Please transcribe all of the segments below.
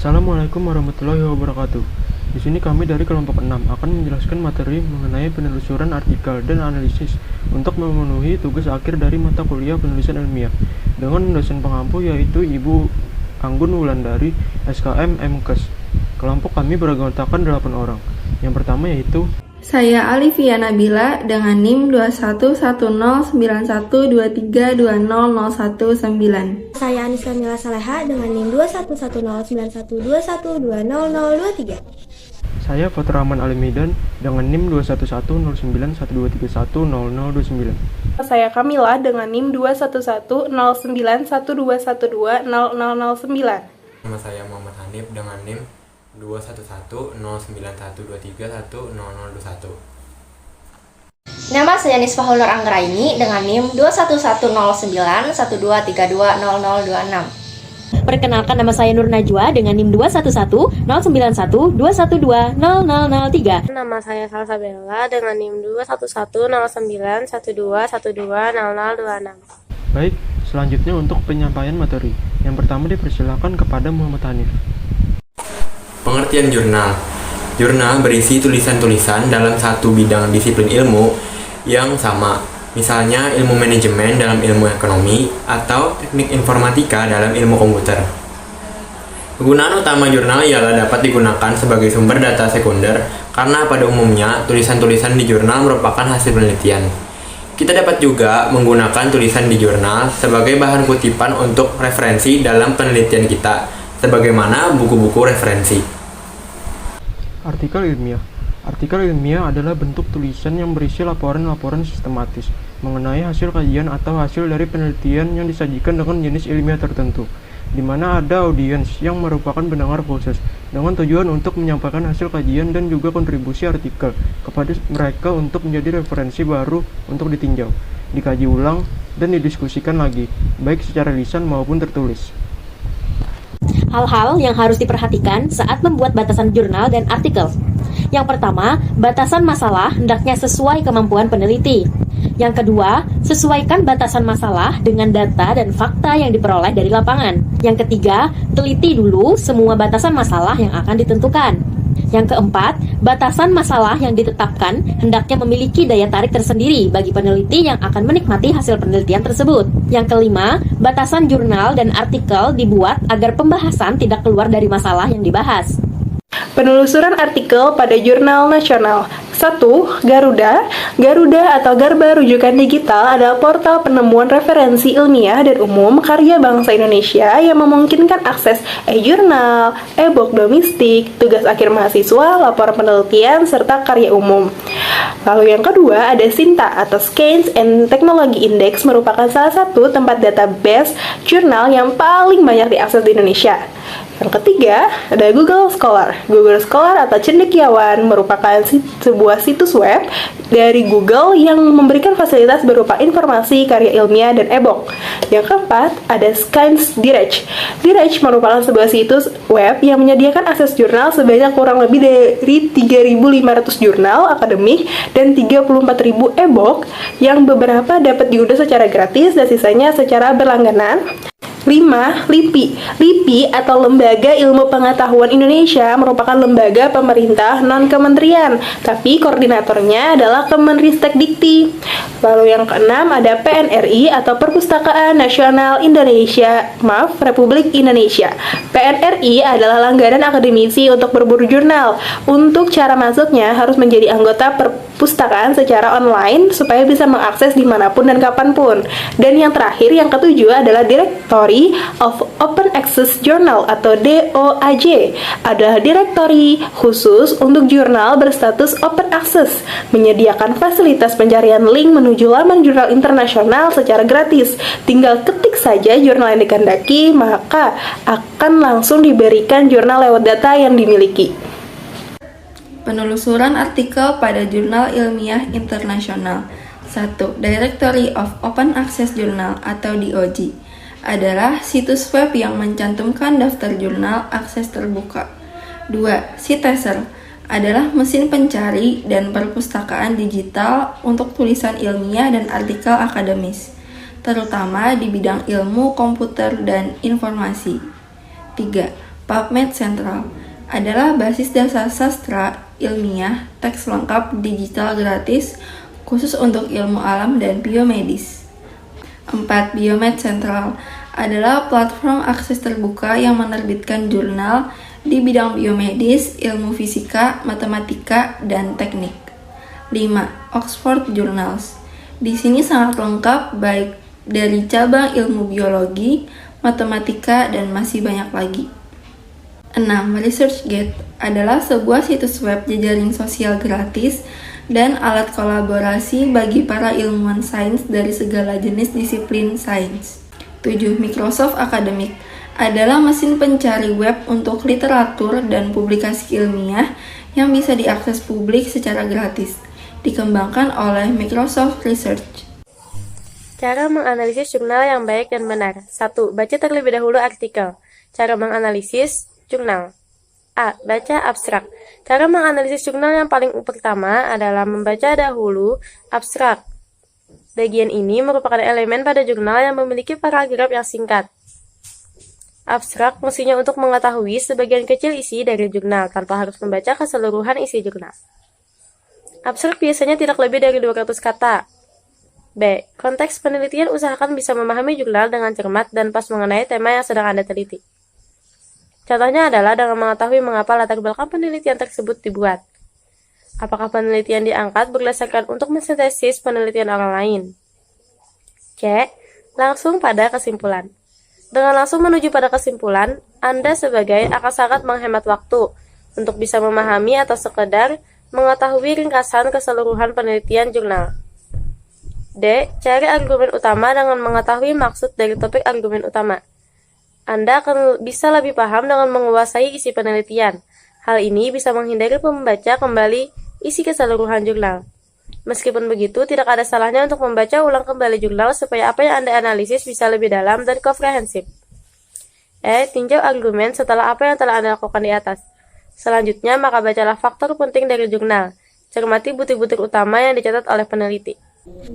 Assalamualaikum warahmatullahi wabarakatuh. Di sini kami dari kelompok 6 akan menjelaskan materi mengenai penelusuran artikel dan analisis untuk memenuhi tugas akhir dari mata kuliah penulisan ilmiah dengan dosen pengampu yaitu Ibu Anggun Wulandari, SKM MKes. Kelompok kami beranggotakan 8 orang. Yang pertama yaitu Saya Alivia Nabila dengan NIM 21109123200119. Saya Anis Kamila Saleha dengan NIM 21109121200023. saya Faturrahman Alimidan dengan NIM 21109123100029. Saya Kamila dengan NIM 21109121200009. Nama saya Muhammad Hanif dengan NIM 2110912310021. Nama saya Nisfahul Nur Anggraini dengan NIM 21109123200026. Perkenalkan, nama saya Nur Najwa dengan NIM 2110912120003. Nama saya Salsabella dengan NIM 2110912120026. Baik, selanjutnya untuk penyampaian materi. Yang pertama dipersilakan kepada Muhammad Hanif. Pengertian jurnal. Jurnal berisi tulisan-tulisan dalam satu bidang disiplin ilmu yang sama. Misalnya ilmu manajemen dalam ilmu ekonomi atau teknik informatika dalam ilmu komputer. Kegunaan utama jurnal ialah dapat digunakan sebagai sumber data sekunder karena pada umumnya tulisan-tulisan di jurnal merupakan hasil penelitian. Kita dapat juga menggunakan tulisan di jurnal sebagai bahan kutipan untuk referensi dalam penelitian kita, sebagaimana buku-buku referensi. Artikel ilmiah. Artikel ilmiah adalah bentuk tulisan yang berisi laporan-laporan sistematis mengenai hasil kajian atau hasil dari penelitian yang disajikan dengan jenis ilmiah tertentu, di mana ada audiens yang merupakan pendengar khusus dengan tujuan untuk menyampaikan hasil kajian dan juga kontribusi artikel kepada mereka untuk menjadi referensi baru untuk ditinjau, dikaji ulang, dan didiskusikan lagi, baik secara lisan maupun tertulis. Hal-hal yang harus diperhatikan saat membuat batasan jurnal dan artikel. Yang pertama, batasan masalah hendaknya sesuai kemampuan peneliti. Yang kedua, sesuaikan batasan masalah dengan data dan fakta yang diperoleh dari lapangan. Yang ketiga, teliti dulu semua batasan masalah yang akan ditentukan. Yang keempat, batasan masalah yang ditetapkan hendaknya memiliki daya tarik tersendiri bagi peneliti yang akan menikmati hasil penelitian tersebut. Yang kelima, batasan jurnal dan artikel dibuat agar pembahasan tidak keluar dari masalah yang dibahas. Penelusuran artikel pada jurnal nasional. 1. Garuda. Garuda atau Garba Rujukan Digital adalah portal penemuan referensi ilmiah dan umum karya bangsa Indonesia yang memungkinkan akses e-jurnal, e-book domestik, tugas akhir mahasiswa, laporan penelitian, serta karya umum. Lalu yang kedua ada Sinta atau Science and Technology Index, merupakan salah satu tempat database jurnal yang paling banyak diakses di Indonesia. Yang ketiga, ada Google Scholar. Google Scholar atau cendekiawan merupakan sebuah situs web dari Google yang memberikan fasilitas berupa informasi, karya ilmiah, dan e-book. Yang keempat, ada Science Direct. Direct merupakan sebuah situs web yang menyediakan akses jurnal sebanyak kurang lebih dari 3.500 jurnal akademik dan 34.000 e-book yang beberapa dapat diunduh secara gratis dan sisanya secara berlangganan. 5. LIPI. LIPI atau Lembaga Ilmu Pengetahuan Indonesia merupakan lembaga pemerintah non-kementerian, tapi koordinatornya adalah Kemenristek-Dikti. Lalu yang keenam ada PNRI atau Perpustakaan Nasional Republik Indonesia. PNRI adalah langganan akademisi untuk berburu jurnal. Untuk cara masuknya harus menjadi anggota perpustakaan secara online supaya bisa mengakses dimanapun dan kapanpun. Dan yang terakhir, yang ketujuh adalah Directory of Open Access Journal atau DOAJ, adalah direktori khusus untuk jurnal berstatus open access, menyediakan fasilitas pencarian link menuju laman jurnal internasional secara gratis. Tinggal ketik saja jurnal yang dikehendaki, maka akan langsung diberikan jurnal lewat data yang dimiliki. Penelusuran artikel pada jurnal ilmiah internasional. 1. Directory of Open Access Journal atau DOJ adalah situs web yang mencantumkan daftar jurnal akses terbuka. 2. Citezer adalah mesin pencari dan perpustakaan digital untuk tulisan ilmiah dan artikel akademis, terutama di bidang ilmu komputer dan informasi. 3. PubMed Central adalah basis dasar sastra ilmiah teks lengkap digital gratis khusus untuk ilmu alam dan biomedis. 4. Biomed Central adalah platform akses terbuka yang menerbitkan jurnal di bidang biomedis, ilmu fisika, matematika, dan teknik. 5. Oxford Journals. Di sini sangat lengkap baik dari cabang ilmu biologi, matematika, dan masih banyak lagi. 6. ResearchGate adalah sebuah situs web jejaring sosial gratis dan alat kolaborasi bagi para ilmuwan sains dari segala jenis disiplin sains. 7. Microsoft Academic adalah mesin pencari web untuk literatur dan publikasi ilmiah yang bisa diakses publik secara gratis, dikembangkan oleh Microsoft Research. Cara menganalisis jurnal yang baik dan benar. 1. Baca terlebih dahulu artikel. Cara menganalisis jurnal. A. Baca abstrak. Cara menganalisis jurnal yang paling pertama adalah membaca dahulu abstrak. Bagian ini merupakan elemen pada jurnal yang memiliki paragraf yang singkat. Abstrak fungsinya untuk mengetahui sebagian kecil isi dari jurnal tanpa harus membaca keseluruhan isi jurnal. Abstrak biasanya tidak lebih dari 200 kata. B. Konteks penelitian usahakan bisa memahami jurnal dengan cermat dan pas mengenai tema yang sedang Anda teliti. Contohnya adalah dengan mengetahui mengapa latar belakang penelitian tersebut dibuat. Apakah penelitian diangkat berdasarkan untuk mensintesis penelitian orang lain? C. Langsung pada kesimpulan. Dengan langsung menuju pada kesimpulan, Anda sebagai akan sangat menghemat waktu untuk bisa memahami atau sekedar mengetahui ringkasan keseluruhan penelitian jurnal. D. Cari argumen utama dengan mengetahui maksud dari topik argumen utama. Anda akan bisa lebih paham dengan menguasai isi penelitian. Hal ini bisa menghindari membaca kembali isi keseluruhan jurnal. Meskipun begitu, tidak ada salahnya untuk membaca ulang kembali jurnal supaya apa yang Anda analisis bisa lebih dalam dan komprehensif. E. Tinjau argumen setelah apa yang telah Anda lakukan di atas. Selanjutnya, maka bacalah faktor penting dari jurnal. Cermati butir-butir utama yang dicatat oleh peneliti.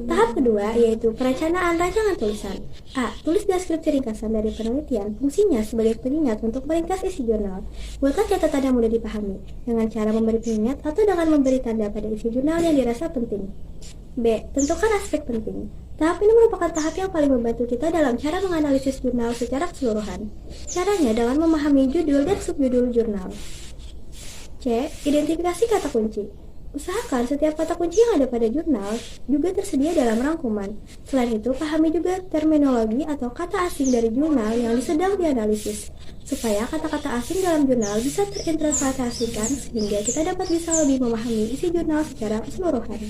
Tahap kedua yaitu perencanaan rancangan tulisan. A. Tulis deskripsi ringkasan dari penelitian. Fungsinya sebagai pengingat untuk meringkas isi jurnal. Buatlah catatan yang mudah dipahami dengan cara memberi pengingat atau dengan memberi tanda pada isi jurnal yang dirasa penting. B. Tentukan aspek penting. Tahap ini merupakan tahap yang paling membantu kita dalam cara menganalisis jurnal secara keseluruhan. Caranya dengan memahami judul dan subjudul jurnal. C. Identifikasi kata kunci. Usahakan setiap kata kunci yang ada pada jurnal juga tersedia dalam rangkuman. Selain itu, pahami juga terminologi atau kata asing dari jurnal yang sedang dianalisis, supaya kata-kata asing dalam jurnal bisa terinterpretasikan sehingga kita dapat bisa lebih memahami isi jurnal secara keseluruhan.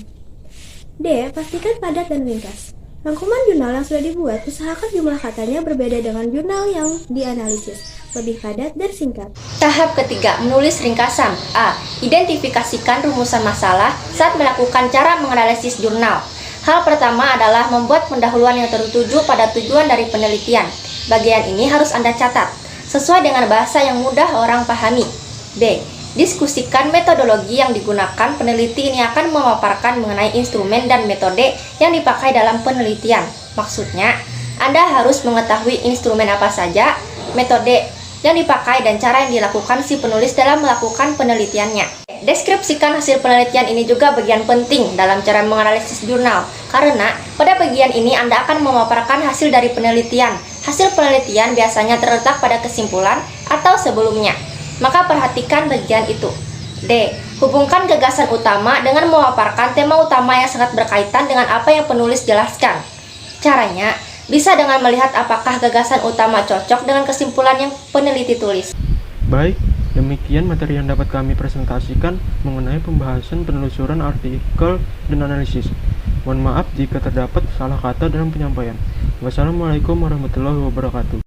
D. Pastikan padat dan ringkas. Rangkuman jurnal yang sudah dibuat, usahakan jumlah katanya berbeda dengan jurnal yang dianalisis, lebih padat dan singkat. Tahap ketiga, menulis ringkasan. A. Identifikasikan rumusan masalah saat melakukan cara menganalisis jurnal. Hal pertama adalah membuat pendahuluan yang tertuju pada tujuan dari penelitian. Bagian ini harus Anda catat, sesuai dengan bahasa yang mudah orang pahami. B. Diskusikan metodologi yang digunakan. Peneliti ini akan memaparkan mengenai instrumen dan metode yang dipakai dalam penelitian. Maksudnya, Anda harus mengetahui instrumen apa saja, metode yang dipakai, dan cara yang dilakukan si penulis dalam melakukan penelitiannya. Deskripsikan hasil penelitian ini juga bagian penting dalam cara menganalisis jurnal, karena pada bagian ini Anda akan memaparkan hasil dari penelitian. Hasil penelitian biasanya terletak pada kesimpulan atau sebelumnya. Maka perhatikan bagian itu. D. Hubungkan gagasan utama dengan memaparkan tema utama yang sangat berkaitan dengan apa yang penulis jelaskan. Caranya bisa dengan melihat apakah gagasan utama cocok dengan kesimpulan yang peneliti tulis. Baik, demikian materi yang dapat kami presentasikan mengenai pembahasan penelusuran artikel dan analisis. Mohon maaf jika terdapat salah kata dalam penyampaian. Wassalamualaikum warahmatullahi wabarakatuh.